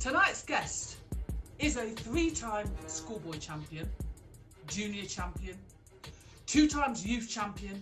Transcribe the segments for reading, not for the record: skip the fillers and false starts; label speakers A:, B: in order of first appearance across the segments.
A: Tonight's guest is a 3-time schoolboy champion, junior champion, 2 times youth champion,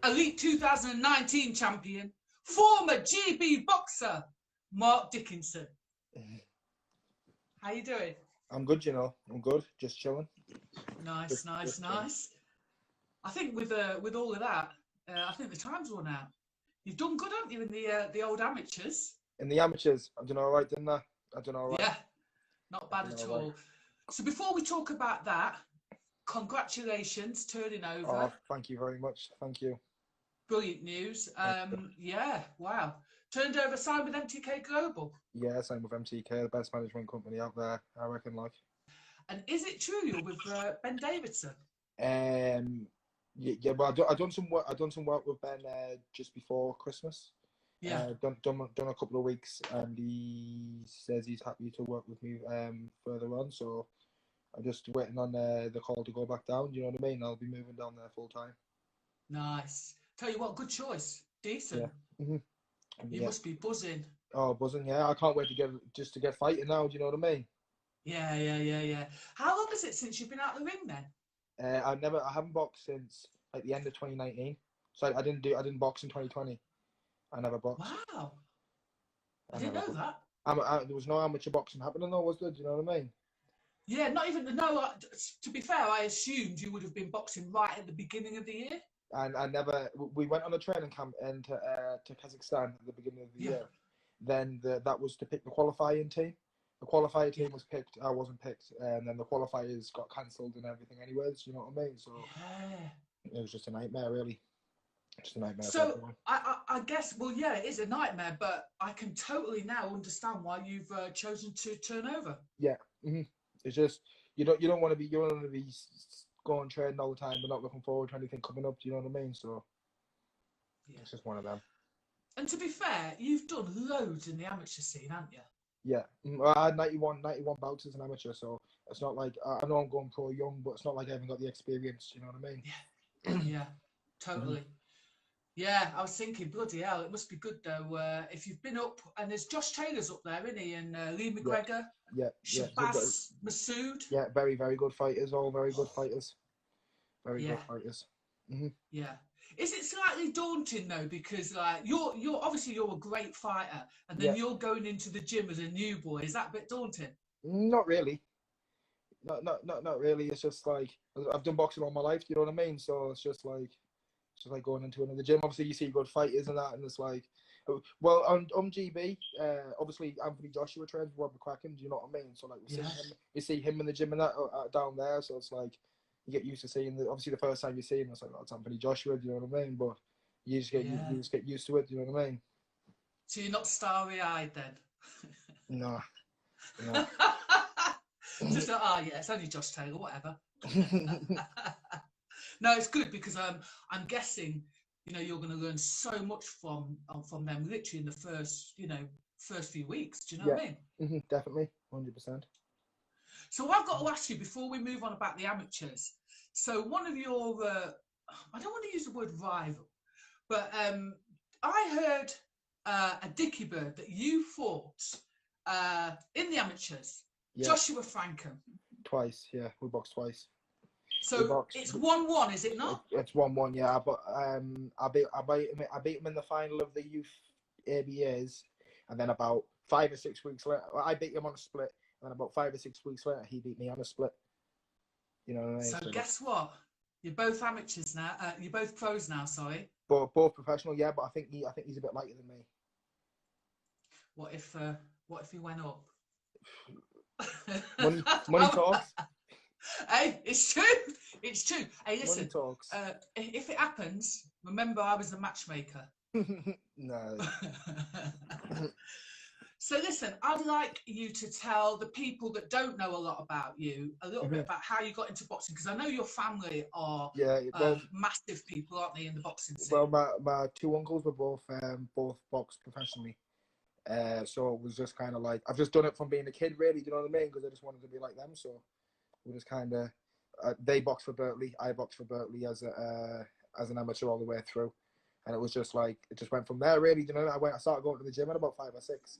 A: elite 2019 champion, former GB boxer, Mark Dickinson. How you doing?
B: I'm good, you know. I'm good. Just chilling.
A: Nice. I think with all of that, I think the time's run out. You've done good, haven't you, in the old amateurs?
B: In the amateurs, I done all right, didn't I? I done all right.
A: Yeah, not bad at all. So before we talk about that, congratulations, turning over.
B: Oh, thank you very much. Thank you.
A: Brilliant news. Yeah, wow. Turned over, signed with MTK Global.
B: Yeah, same with MTK, the best management company out there, I reckon. Like.
A: And is it true you're with Ben Davidson?
B: Yeah. Well, I done some work. I done some work with Ben just before Christmas.
A: Yeah.
B: Done a couple of weeks, and he says he's happy to work with me further on. So I'm just waiting on the call to go back down. You know what I mean? I'll be moving down there full time.
A: Nice. Tell you what, good choice. Decent.
B: Yeah.
A: You must be buzzing.
B: Oh, buzzing! Yeah, I can't wait to get fighting now. Do you know what I mean?
A: Yeah. How long is it since you've been out of the ring then?
B: I haven't boxed since like the end of 2019. So I didn't box in 2020. I never boxed.
A: Wow. I didn't know that.
B: There was no amateur boxing happening though, was there? Do you know what I mean?
A: Yeah, not even no. To be fair, I assumed you would have been boxing right at the beginning of the year.
B: And I never. We went on a training camp into to Kazakhstan at the beginning of the year. Then that was to pick the qualifying team. The qualifier team was picked. I wasn't picked, and then the qualifiers got cancelled and everything. Anyways, you know what I mean? So it was just a nightmare, really. Just a nightmare.
A: So I guess, well, yeah, it is a nightmare, but I can totally now understand why you've chosen to turn over.
B: Yeah, it's just you don't want to be going trading all the time, but not looking forward to anything coming up. Do you know what I mean? So it's just one of them.
A: And to be fair, you've done loads in the amateur scene, haven't you?
B: Yeah, I had 91 bouts as an amateur, so it's not like I know I'm going pro young, but it's not like I haven't got the experience. You know what I mean?
A: Yeah, totally. Yeah, I was thinking, bloody hell, it must be good though. If you've been up, and there's Josh Taylor's up there, isn't he? And Lee McGregor, Shabazz Masood.
B: Yeah, very, very good fighters. All very good fighters. Very good fighters.
A: Yeah. Is it slightly daunting though, because like you're obviously you're a great fighter, and then you're going into the gym as a new boy. Is that a bit daunting?
B: Not really. Not really. It's just like I've done boxing all my life. You know what I mean? So it's just like going into another gym. Obviously, you see good fighters and that, and it's like, well, on GB, obviously Anthony Joshua trains with Robert Kraken. Do you know what I mean? So like we see him in the gym and that down there. So it's like you get used to seeing obviously the first time you see him, it's like, oh, it's Anthony Joshua. Do you know what I mean? But you just get used to it. Do you know what I mean?
A: So you're not starry-eyed then?
B: No.
A: Just like, it's only Josh Taylor, whatever. No, it's good because I'm guessing, you're going to learn so much from them literally in the first few weeks. Do you know what I mean?
B: Definitely, 100%.
A: So I've got to ask you before we move on about the amateurs. So one of your, I don't want to use the word rival, but I heard a Dickie Bird that you fought in the amateurs. Yeah. Joshua Frankham.
B: Twice, yeah, we boxed twice.
A: So it's 1-1, is it not?
B: It's 1-1, yeah. But I beat him in the final of the youth ABAs, and then about 5 or 6 weeks later, I beat him on a split, and about 5 or 6 weeks later, he beat me on a split. You know what I mean?
A: So guess what? You're both amateurs now. You're both pros now. Sorry.
B: Both professional, yeah. But I think he's a bit lighter than me.
A: What if he went up?
B: Money talks.
A: Hey, it's true. It's true. Hey, listen.
B: Money talks.
A: If it happens, remember I was the matchmaker.
B: No.
A: So listen, I'd like you to tell the people that don't know a lot about you a little bit about how you got into boxing, because I know your family are massive people, aren't they, in the boxing scene?
B: Well, my 2 uncles were both boxed professionally. So it was just kind of like, I've just done it from being a kid, really, do you know what I mean? Because I just wanted to be like them. So we just kind of, they boxed for Birtley, I boxed for Birtley as an amateur all the way through. And it was just like, it just went from there, really, you know. I started going to the gym at about 5 or 6.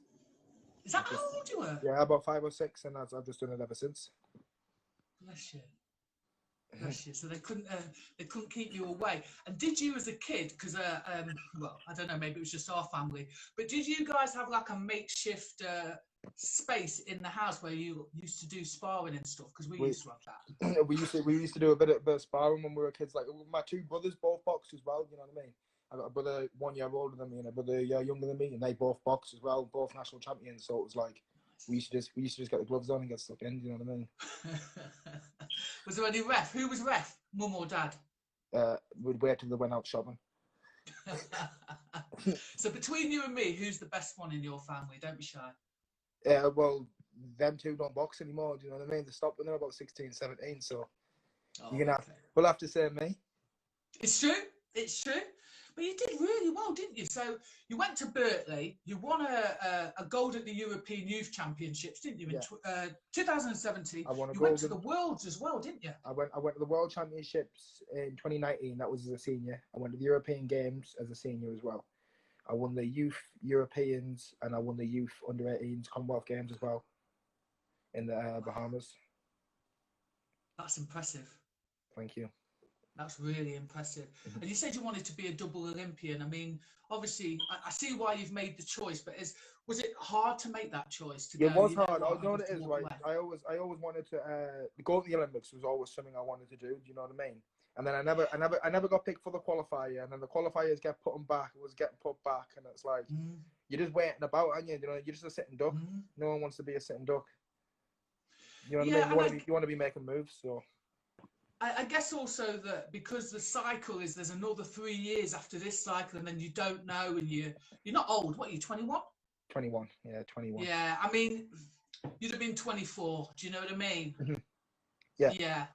A: Is that how old you were?
B: Yeah, about 5 or 6, and I've just done it ever since.
A: Bless you. Bless you. So they couldn't keep you away. And did you, as a kid, because well, I don't know, maybe it was just our family, but did you guys have like a makeshift space in the house where you used to do sparring and stuff? Because we used to have that.
B: we used to do a bit of sparring when we were kids. Like my 2 brothers both boxed as well. You know what I mean? I got a brother 1 year older than me and a brother a year younger than me, and they both boxed as well, both national champions. So it was like we used to just get the gloves on and get stuck in. You know what I mean?
A: Was there any ref? Who was ref? Mum or dad?
B: We'd wait till they went out shopping.
A: So between you and me, who's the best one in your family? Don't be shy.
B: Well, them 2 don't box anymore. Do you know what I mean? They stopped when they were about 16, 17. So we'll have to say me.
A: It's true. It's true. But you did really well, didn't you? So you went to Birtley. You won a gold at the European Youth Championships, didn't you? In 2017.
B: I won a
A: you
B: gold
A: went to the Worlds as well, didn't you?
B: I went to the World Championships in 2019. That was as a senior. I went to the European Games as a senior as well. I won the Youth Europeans and I won the Youth Under-18s Commonwealth Games as well in the Bahamas.
A: That's impressive.
B: Thank you.
A: That's really impressive. And you said you wanted to be a double Olympian. I mean, obviously, I see why you've made the choice, but was it hard to make that choice?
B: It was hard. I know what it is, right? I always wanted to go to the Olympics. Was always something I wanted to do. Do you know what I mean? And then I never got picked for the qualifier, and then the qualifiers get put back. It was getting put back, and it's like you're just waiting about, aren't you? You know, you're just a sitting duck. No one wants to be a sitting duck. You know what I mean? You want to be making moves, so.
A: I guess also that because the cycle is there's another 3 years after this cycle, and then you don't know, and you're not old. What are you, 21?
B: 21, yeah, 21.
A: Yeah, I mean, you'd have been 24. Do you know what I mean?
B: Yeah.
A: Yeah.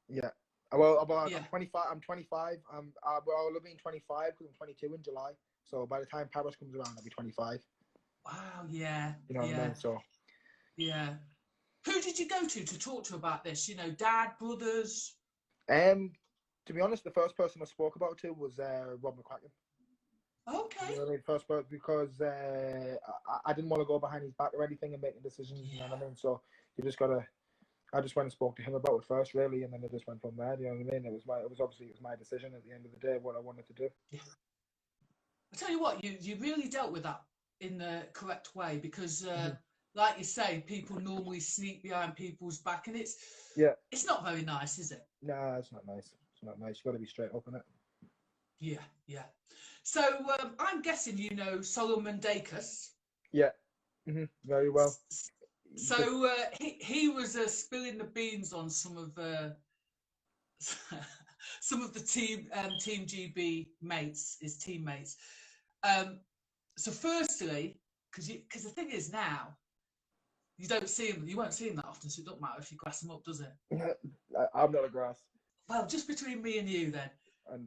B: Yeah. Well, I'm 25. I'm 25. I'll have been 25 because I'm 22 in July. So by the time Paris comes around, I'll be 25.
A: Wow. Yeah.
B: You know what I mean? So.
A: Yeah. Who did you go to talk to about this? You know, dad, brothers.
B: To be honest, the first person I spoke about to was Rob McCracken.
A: Okay.
B: You know what I mean? First person, because I didn't want to go behind his back or anything and making decisions. You know what I mean? So you just gotta. I just went and spoke to him about it first, really, and then it just went from there. You know what I mean? It was my decision at the end of the day what I wanted to do.
A: Yeah. I tell you what, you really dealt with that in the correct way because. Like you say, people normally sneak behind people's back, and it's not very nice, is it?
B: No, it's not nice. It's not nice. You've got to be straight up in it.
A: Yeah, yeah. So I'm guessing you know Solomon Dacus.
B: Yeah, very well.
A: So he was spilling the beans on some of the team GB mates, his teammates. So firstly, because the thing is now. You don't see him. You won't see him that often, so it doesn't matter if you grass him up, does it?
B: I'm not a grass.
A: Well, just between me and you, then.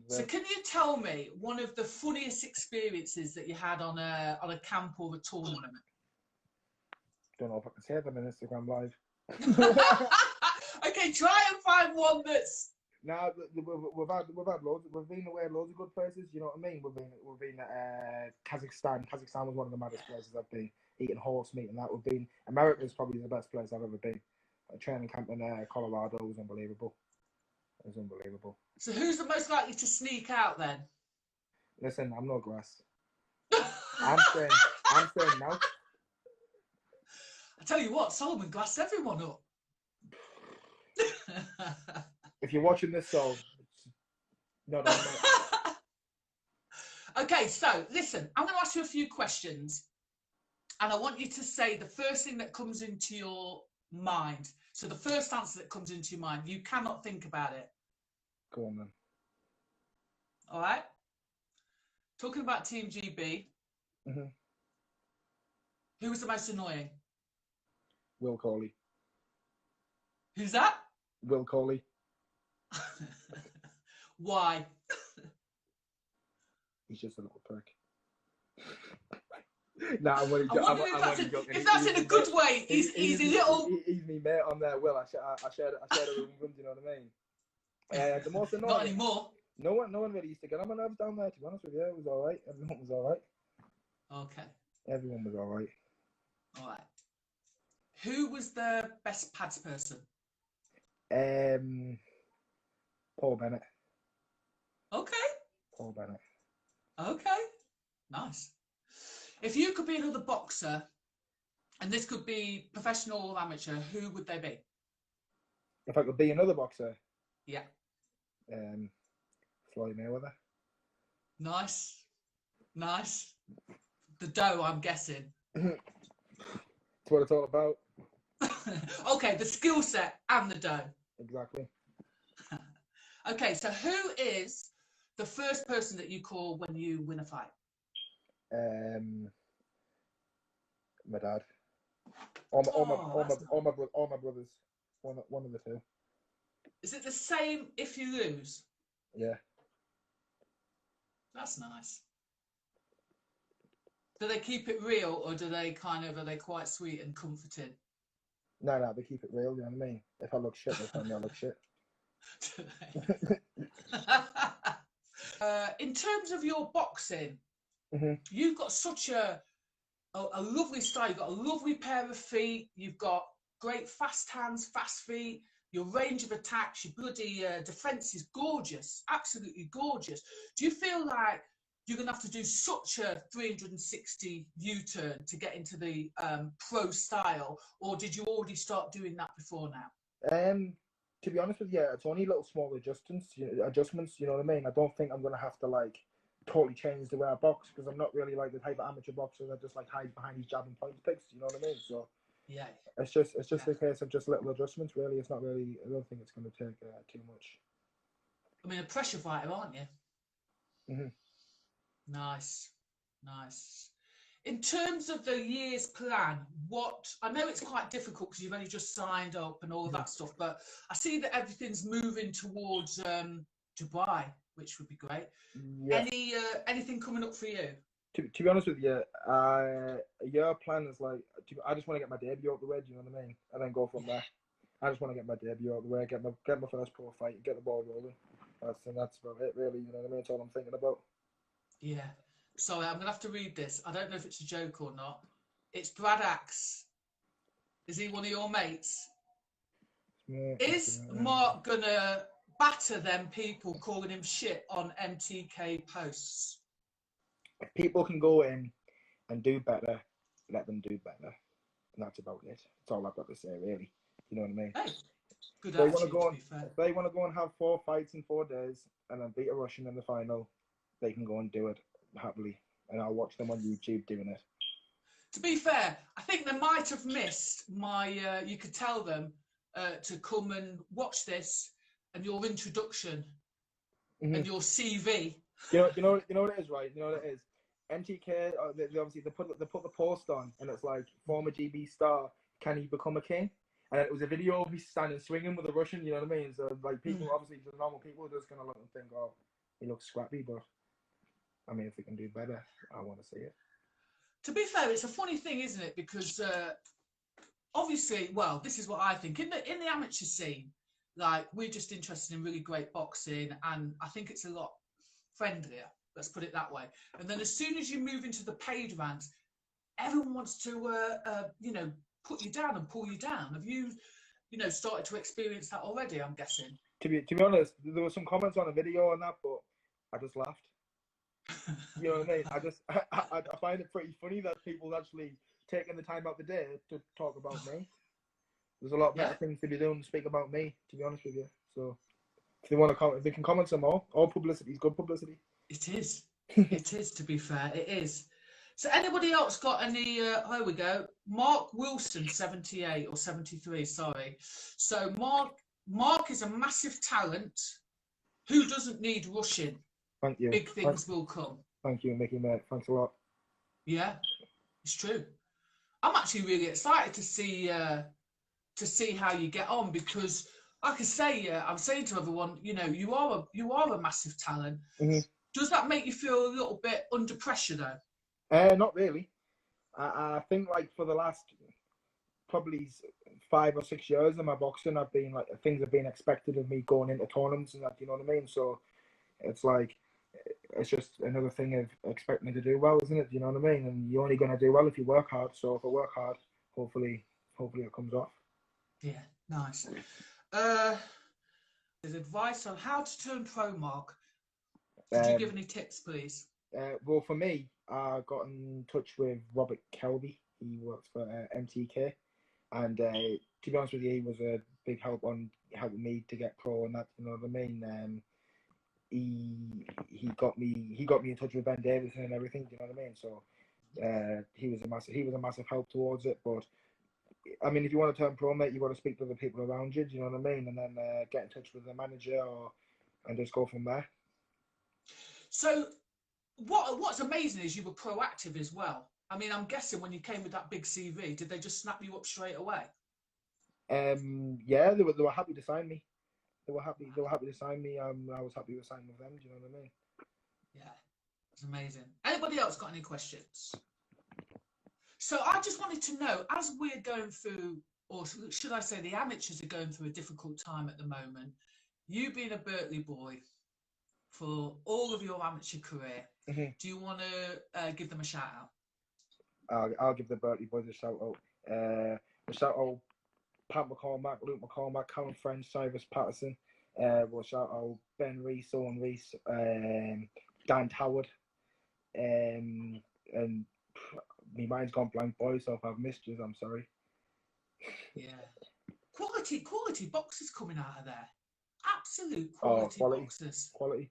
A: So, can you tell me one of the funniest experiences that you had on a camp or a tournament?
B: Don't know if I can say them in Instagram Live.
A: Okay, try and find one that's.
B: No, we've had loads. We've been away loads of good places. You know what I mean? We've been at Kazakhstan. Kazakhstan was one of the maddest places I've been. Eating horse meat and that. We've been. America is probably the best place I've ever been. A training camp in Colorado was unbelievable. It was unbelievable.
A: So who's the most likely to sneak out then?
B: Listen, I'm no grass. I'm saying no.
A: I tell you what, Solomon glassed everyone up.
B: If you're watching this, so no.
A: Okay, so listen, I'm going to ask you a few questions. And I want you to say the first thing that comes into your mind. So the first answer that comes into your mind, you cannot think about it.
B: Go on then.
A: All right. Talking about Team GB. Who was the most annoying?
B: Will Coley.
A: Who's that?
B: Will Coley.
A: Why?
B: He's just a little prick. Nah, I'm only joking.
A: If that's in a good way, he's a little.
B: He's me mate on there. Will I shared a room with him. Do you know what I mean? The most annoying.
A: Not anymore.
B: No one really used to get on my nerves down there. To be honest with you, it was all right. Everyone was all right.
A: Okay.
B: Everyone was all right.
A: All right. Who was the best pads person?
B: Paul Bennett.
A: Okay.
B: Paul Bennett.
A: Okay. Nice. If you could be another boxer, and this could be professional or amateur, who would they be?
B: If I could be another boxer?
A: Yeah.
B: Floyd Mayweather.
A: Nice. Nice. The dough, I'm guessing.
B: That's what it's all about.
A: Okay, the skill set and the dough.
B: Exactly.
A: Okay, so who is the first person that you call when you win a fight?
B: My dad. All my brothers. One of the two.
A: Is it the same if you lose?
B: Yeah.
A: That's nice. Do they keep it real, or are they quite sweet and comforting?
B: No, they keep it real, you know what I mean? If I look shit, they tell me I look shit.
A: In terms of your boxing, you've got such a lovely style. You've got a lovely pair of feet. You've got great fast hands, fast feet. Your range of attacks, your bloody defence is gorgeous, absolutely gorgeous. Do you feel like you're going to have to do such a 360 U-turn to get into the pro style, or did you already start doing that before now?
B: To be honest with you, it's only little small adjustments, you know what I mean? I don't think I'm going to have to, like, totally change the way I box, because I'm not really, like, the type of amateur boxer that just, like, hides behind these jab and point picks, you know what I mean? So
A: yeah,
B: it's just a case of just little adjustments, really. It's not really, I don't think it's going to take too much.
A: I mean, a pressure fighter, aren't you? Nice. In terms of the year's plan, I know it's quite difficult because you've only just signed up and all of that stuff, but I see that everything's moving towards Dubai, which would be great. Yeah. Anything coming up for you?
B: To be honest with you, your plan is like, I just want to get my debut out the way, do you know what I mean? And then go from there. I just want to get my debut out the way, get my first pro fight, and get the ball rolling. That's about it, really. You know what I mean? That's all I'm thinking about. Yeah.
A: Sorry, I'm going to have to read this. I don't know if it's a joke or not. It's Brad Axe. Is he one of your mates? Is Mark going to batter them people calling him shit on MTK posts?
B: If people can go in and do better, let them do better. And that's about it. That's all I've got to say, really. You know what I mean?
A: Hey, good attitude, to be fair.
B: If they want to go and have 4 fights in 4 days and then beat a Russian in the final, they can go and do it happily, and I'll watch them on YouTube doing it.
A: To be fair, I think they might have missed my you could tell them to come and watch this and your introduction and your CV.
B: You know what it is, right? You know what it is. MTK, they obviously they put the post on, and it's like, former GB star, can he become a king? And it was a video of me standing swinging with a Russian. You know what I mean? So like, people obviously, the normal people are just gonna look and think, oh, he looks scrappy, but I mean, if we can do better, I want to see it.
A: To be fair, it's a funny thing, isn't it? Because obviously, well, this is what I think. In the amateur scene, like, we're just interested in really great boxing, and I think it's a lot friendlier. Let's put it that way. And then as soon as you move into the paid ranks, everyone wants to, put you down and pull you down. Have you, started to experience that already? I'm guessing.
B: To be honest, there were some comments on the video on that, but I just laughed. You know what I mean? I find it pretty funny that people actually taking the time out the day to talk about me. There's a lot better things to be doing to speak about me, to be honest with you. So if they want to comment, they can comment some more. All publicity is good publicity.
A: It is. It is, to be fair. It is. So anybody else got any, there we go. Mark Wilson, 78 or 73, sorry. So Mark is a massive talent who doesn't need rushing.
B: Thank you.
A: Big things will come.
B: Thank you, Mickey, mate. Thanks a lot.
A: Yeah, it's true. I'm actually really excited to see how you get on, because, like I say, I'm saying to everyone, you are a massive talent. Does that make you feel a little bit under pressure, though?
B: Not really. I think, like, for the last probably 5 or 6 years in my boxing, I've been like, things have been expected of me going into tournaments and that. You know what I mean? So it's like, it's just another thing of expecting me to do well, isn't it? You know what I mean? And you're only going to do well if you work hard. So if I work hard, hopefully hopefully it comes off.
A: Yeah, nice. There's advice on how to turn pro, Mark. Could you give any tips, please?
B: Well, for me, I got in touch with Robert Kelby. He works for MTK, and to be honest with you, he was a big help on helping me to get pro and that. You know what I mean? He got me in touch with Ben Davidson and everything. You know what I mean? So he was a massive help towards it. But I mean, if you want to turn pro, mate, you got to speak to the people around you. Do you know what I mean? And then get in touch with the manager and just go from there.
A: So what's amazing is you were proactive as well. I mean, I'm guessing when you came with that big CV, did they just snap you up straight away?
B: Yeah, they were happy to sign me. They were happy to sign me. I was happy to sign with them. Do you know what I mean?
A: Yeah, it's amazing. Anybody else got any questions? So I just wanted to know, as we're going through, or should I say the amateurs are going through a difficult time at the moment, you being a Birtley boy for all of your amateur career, do you want to give them a shout out?
B: I'll give the Birtley boys a shout out. A shout out Pat McCormack, Luke McCormack, Colin French, Cyrus Patterson. We'll shout out Ben Rees, Owen Rees, Dan Howard, and my mind's gone blank, boys. So if I've missed you, I'm sorry.
A: Yeah, quality boxers coming out of there. Absolute quality boxers.
B: Quality.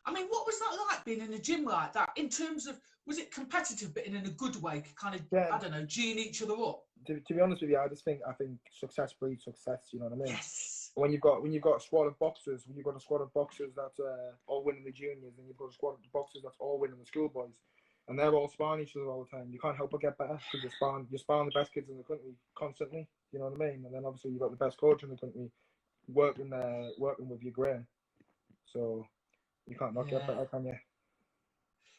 A: I mean, what was that like being in a gym like that? In terms of, was it competitive, but in a good way, kind of, I don't know, geeing each other up?
B: To be honest with you, I think success breeds success. You know what I mean?
A: Yes.
B: When you've got a squad of boxers, that's all winning the juniors, and you've got a squad of boxers that's all winning the schoolboys, and they're all sparring each other all the time, you can't help but get better because you're sparring the best kids in the country constantly. You know what I mean? And then obviously you've got the best coach in the country working with your grain, so you can't not get better, can you?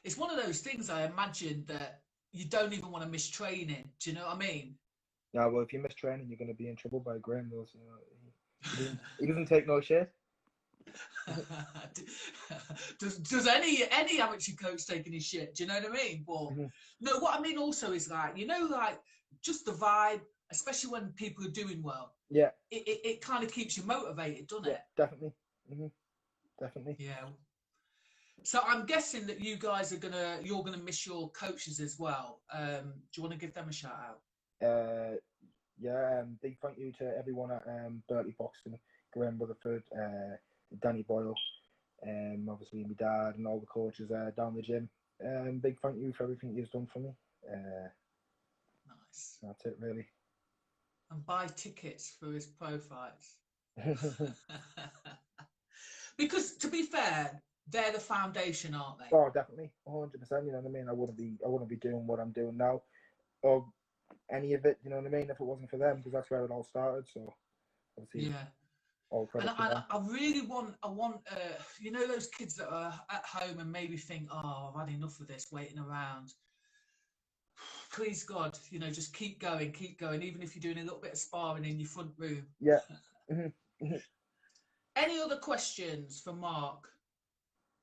A: It's one of those things, I imagine, that you don't even want to miss training. Do you know what I mean?
B: Yeah, well, if you miss training, you're going to be in trouble by Graham Mills. You know, he doesn't take no shit.
A: does any amateur coach take any shit? Do you know what I mean? But no, what I mean also is like, you know, like just the vibe, especially when people are doing well.
B: Yeah.
A: It kind of keeps you motivated, doesn't it?
B: Definitely. Definitely.
A: Yeah. So I'm guessing that you guys you're gonna miss your coaches as well. Do you want to give them a shout out?
B: Big thank you to everyone at Birtley Boxing, Graham Rutherford, Danny Boyle, obviously my dad and all the coaches down the gym. Big thank you for everything you've done for me.
A: Nice.
B: That's it, really.
A: And buy tickets for his pro fights. Because to be fair, they're the foundation, aren't they?
B: Oh, definitely, 100%. You know what I mean? I wouldn't be doing what I'm doing now, or any of it. You know what I mean? If it wasn't for them, because that's where it all started. So, obviously,
A: yeah.
B: All credit to them.
A: I really want, you know, those kids that are at home and maybe think, oh, I've had enough of this, waiting around. Please God, you know, just keep going, even if you're doing a little bit of sparring in your front room.
B: Yeah.
A: Any other questions for Mark?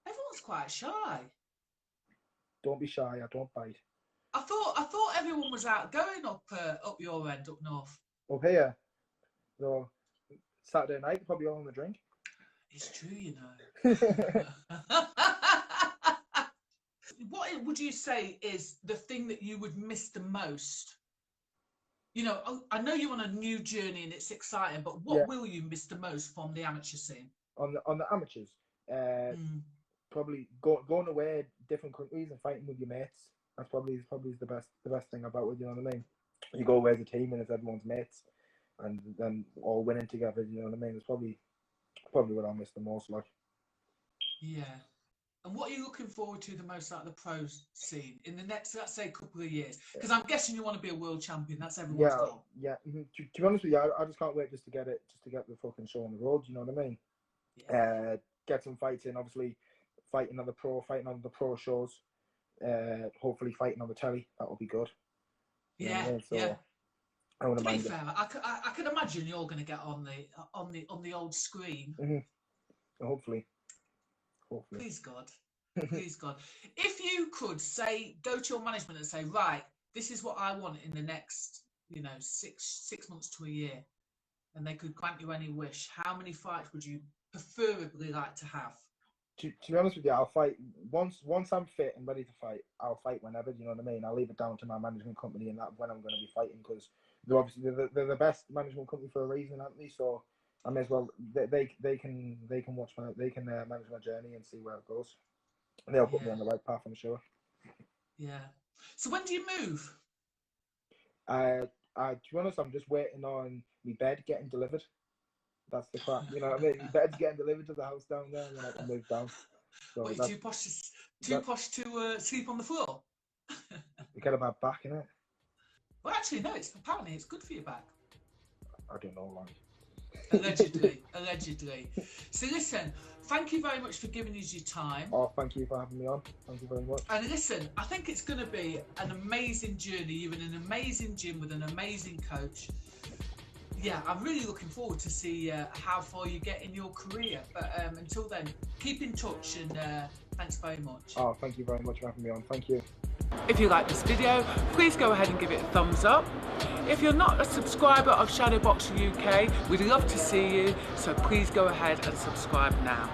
A: Everyone's quite shy.
B: Don't be shy. I don't bite.
A: I thought everyone was outgoing up your end, up north.
B: Up here, so Saturday night, probably all on the drink.
A: It's true, you know. What would you say is the thing that you would miss the most? You know, I know you're on a new journey and it's exciting, but what will you miss the most from the amateur scene?
B: On the amateurs, probably going away different countries and fighting with your mates. That's probably the best thing about it. You know what I mean? You go away as a team and it's everyone's mates, and then all winning together. You know what I mean? It's probably what I'll miss the most. Like.
A: Yeah. And what are you looking forward to the most out of the pro scene in the next, let's say, couple of years? Because I'm guessing you want to be a world champion. That's everyone's goal.
B: Yeah. To be honest with you, I just can't wait just to get the fucking show on the road. You know what I mean? Yeah. Get some fights in. Obviously, fighting on the pro shows. Hopefully, fighting on the telly. That will be good.
A: Yeah.
B: I mean? So,
A: yeah.
B: To
A: be fair, I can imagine you're going to get on the old screen.
B: Mm-hmm. Hopefully.
A: Please God. Please God. If you could go to your management and say, right, this is what I want in the next you know, six months to a year, and they could grant you any wish, how many fights would you preferably like to have?
B: To be honest with you, I'll fight once I'm fit and ready to fight. I'll fight whenever. You know what I mean? I'll leave it down to my management company and that when I'm going to be fighting, because they're the best management company for a reason, aren't they? So I may as well. They can watch manage my journey and see where it goes. And they'll put me on the right path, I'm sure.
A: Yeah. So when do you move?
B: To be honest, I'm just waiting on my bed getting delivered. That's the crap, you know what I mean? My bed's getting delivered to the house down there, and then I can move down. So
A: what, too posh to sleep on the floor?
B: You get a bad back, innit?
A: Well, actually, no. Apparently it's good for your back.
B: I don't know, like.
A: Allegedly. So listen, thank you very much for giving us your time.
B: Oh, thank you for having me on. Thank you very much.
A: And listen, I think it's going to be an amazing journey. You're in an amazing gym with an amazing coach. Yeah, I'm really looking forward to see how far you get in your career. But until then, keep in touch, and thanks very much.
B: Oh, thank you very much for having me on. Thank you.
A: If you like this video, please go ahead and give it a thumbs up. If you're not a subscriber of Shadowboxer UK, we'd love to see you, so please go ahead and subscribe now.